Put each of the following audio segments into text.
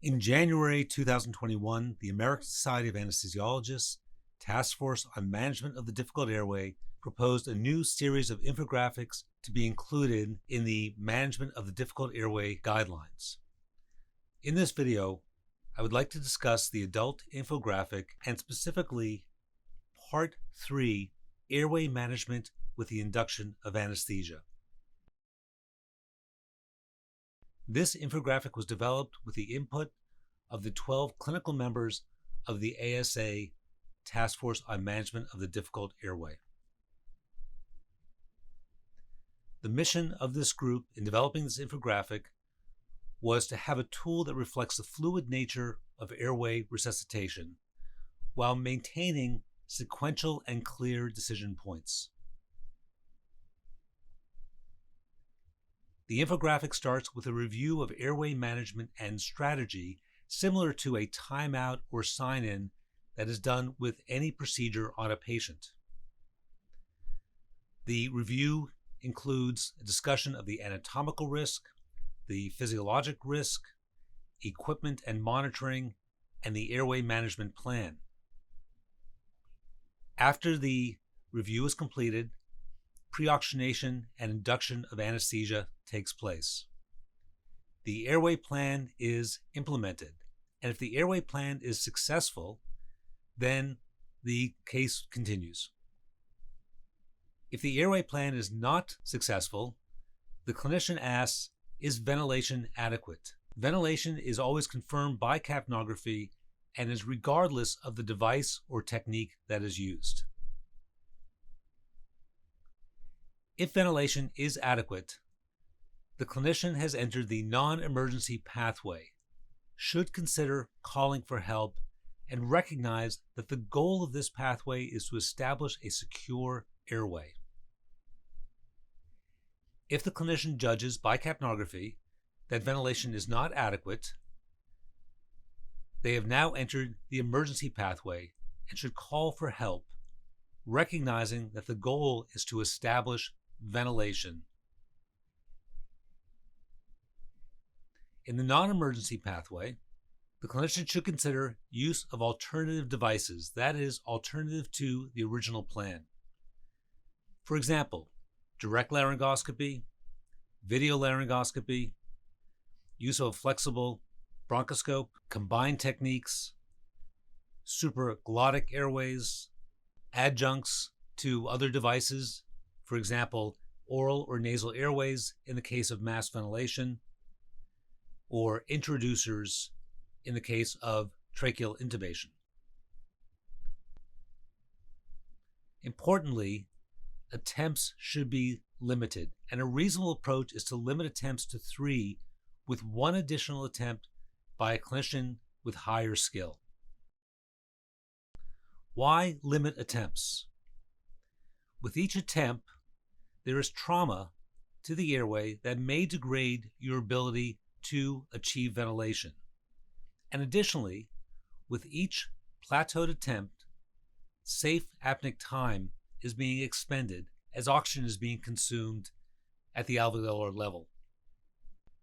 In January 2021, the American Society of Anesthesiologists Task Force on Management of the Difficult Airway proposed a new series of infographics to be included in the Management of the Difficult Airway guidelines. In this video, I would like to discuss the adult infographic and specifically Part 3, Airway Management with the Induction of Anesthesia. This infographic was developed with the input of the 12 clinical members of the ASA Task Force on Management of the Difficult Airway. The mission of this group in developing this infographic was to have a tool that reflects the fluid nature of airway resuscitation while maintaining sequential and clear decision points. The infographic starts with a review of airway management and strategy similar to a timeout or sign-in that is done with any procedure on a patient. The review includes a discussion of the anatomical risk, the physiologic risk, equipment and monitoring, and the airway management plan. After the review is completed, pre-oxygenation and induction of anesthesia takes place. The airway plan is implemented, and if the airway plan is successful, then the case continues. If the airway plan is not successful, the clinician asks, is ventilation adequate? Ventilation is always confirmed by capnography and is regardless of the device or technique that is used. If ventilation is adequate, the clinician has entered the non-emergency pathway, should consider calling for help, and recognize that the goal of this pathway is to establish a secure airway. If the clinician judges by capnography that ventilation is not adequate, they have now entered the emergency pathway and should call for help, recognizing that the goal is to establish ventilation. In the non-emergency pathway, the clinician should consider use of alternative devices, that is, alternative to the original plan. For example, direct laryngoscopy, video laryngoscopy, use of a flexible bronchoscope, combined techniques, supraglottic airways, adjuncts to other devices, for example, oral or nasal airways in the case of mass ventilation, or introducers in the case of tracheal intubation. Importantly, attempts should be limited, and a reasonable approach is to limit attempts to 3 with 1 additional attempt by a clinician with higher skill. Why limit attempts? With each attempt, there is trauma to the airway that may degrade your ability to achieve ventilation. And additionally, with each plateaued attempt, safe apneic time is being expended as oxygen is being consumed at the alveolar level.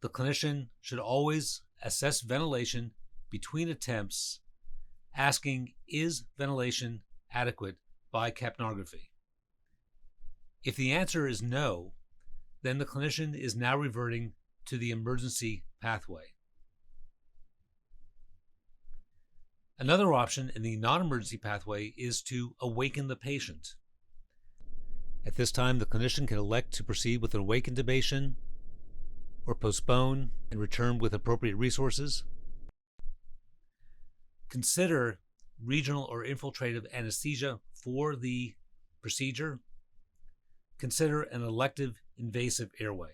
The clinician should always assess ventilation between attempts, asking, is ventilation adequate by capnography? If the answer is no, then the clinician is now reverting to the emergency pathway. Another option in the non-emergency pathway is to awaken the patient. At this time, the clinician can elect to proceed with an awake intubation or postpone and return with appropriate resources. Consider regional or infiltrative anesthesia for the procedure. Consider an elective invasive airway.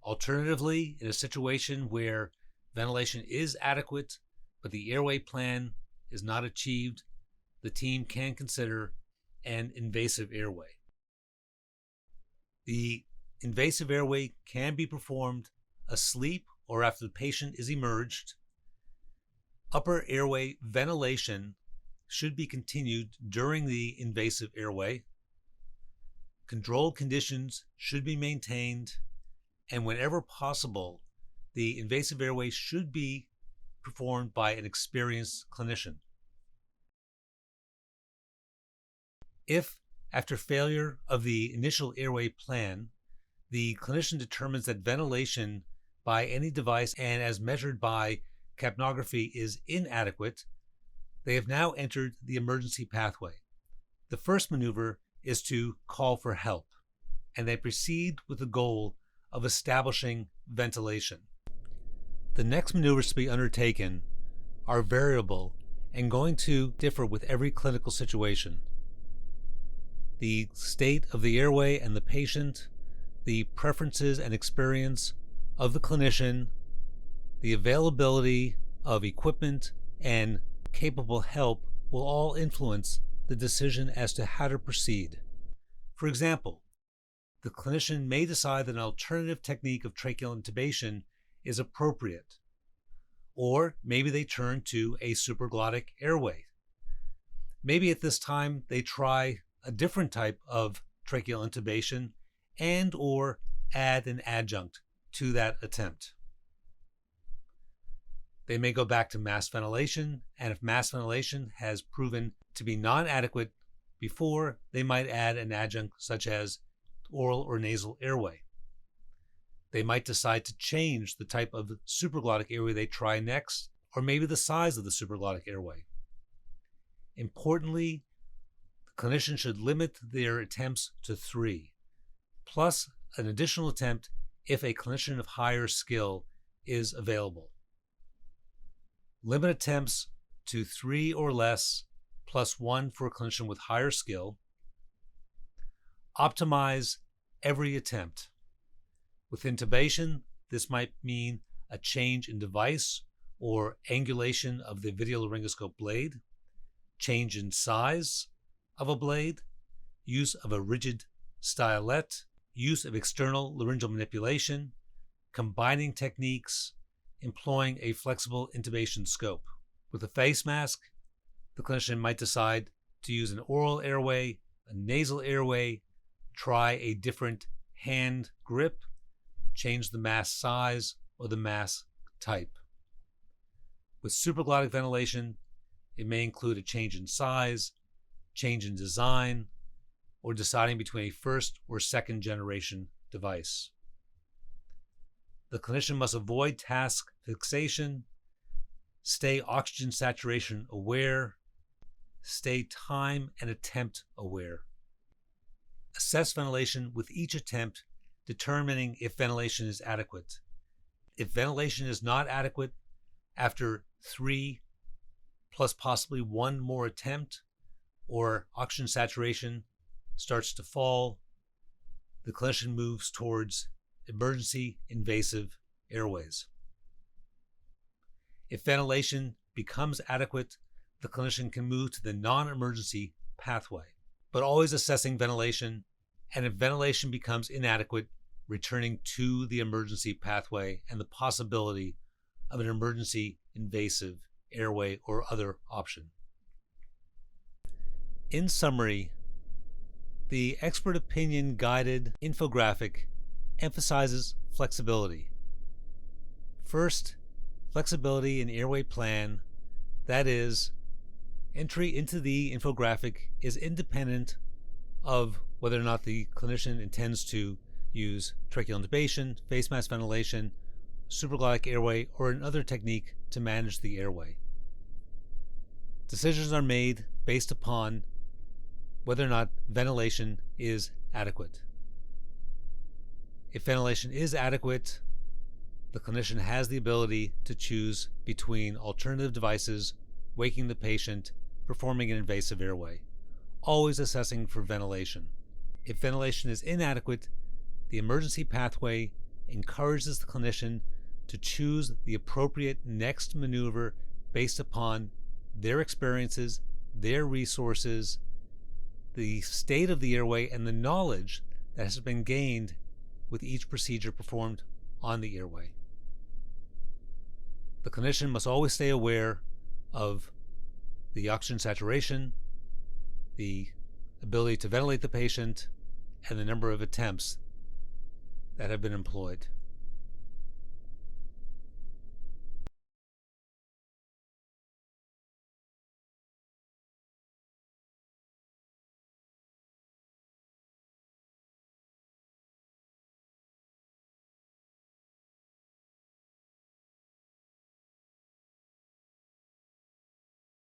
Alternatively, in a situation where ventilation is adequate, but the airway plan is not achieved, the team can consider an invasive airway. The invasive airway can be performed asleep or after the patient is emerged. Upper airway ventilation should be continued during the invasive airway. Controlled conditions should be maintained, and whenever possible, the invasive airway should be performed by an experienced clinician. If, after failure of the initial airway plan, the clinician determines that ventilation by any device and as measured by capnography is inadequate, they have now entered the emergency pathway. The first maneuver is to call for help, and they proceed with the goal of establishing ventilation. The next maneuvers to be undertaken are variable and going to differ with every clinical situation. The state of the airway and the patient, the preferences and experience of the clinician, the availability of equipment and capable help will all influence the decision as to how to proceed. For example, the clinician may decide that an alternative technique of tracheal intubation is appropriate, or maybe they turn to a supraglottic airway. Maybe at this time they try a different type of tracheal intubation and or add an adjunct to that attempt. They may go back to mass ventilation, and if mass ventilation has proven to be non-adequate before, they might add an adjunct such as oral or nasal airway. They might decide to change the type of supraglottic airway they try next, or maybe the size of the supraglottic airway. Importantly, the clinician should limit their attempts to 3, plus an additional attempt if a clinician of higher skill is available. Limit attempts to 3 or less, plus 1 for a clinician with higher skill. Optimize every attempt. With intubation, this might mean a change in device or angulation of the videolaryngoscope blade, change in size of a blade, use of a rigid stylet, use of external laryngeal manipulation, combining techniques, employing a flexible intubation scope. With a face mask, the clinician might decide to use an oral airway, a nasal airway, try a different hand grip, change the mask size or the mask type. With supraglottic ventilation, it may include a change in size, change in design, or deciding between a first or second generation device. The clinician must avoid task fixation, stay oxygen saturation aware, stay time and attempt aware. Assess ventilation with each attempt, determining if ventilation is adequate. If ventilation is not adequate after 3 plus possibly 1 more attempt, or oxygen saturation starts to fall, the clinician moves towards emergency invasive airways. If ventilation becomes adequate, the clinician can move to the non-emergency pathway, but always assessing ventilation, and if ventilation becomes inadequate, returning to the emergency pathway and the possibility of an emergency invasive airway or other option. In summary, the expert opinion guided infographic emphasizes flexibility. First, flexibility in airway plan, that is, entry into the infographic is independent of whether or not the clinician intends to use tracheal intubation, face mask ventilation, supraglottic airway, or another technique to manage the airway. Decisions are made based upon whether or not ventilation is adequate. If ventilation is adequate, the clinician has the ability to choose between alternative devices, waking the patient, performing an invasive airway, always assessing for ventilation. If ventilation is inadequate, the emergency pathway encourages the clinician to choose the appropriate next maneuver based upon their experiences, their resources, the state of the airway, and the knowledge that has been gained with each procedure performed on the airway. The clinician must always stay aware of the oxygen saturation, the ability to ventilate the patient, and the number of attempts that have been employed.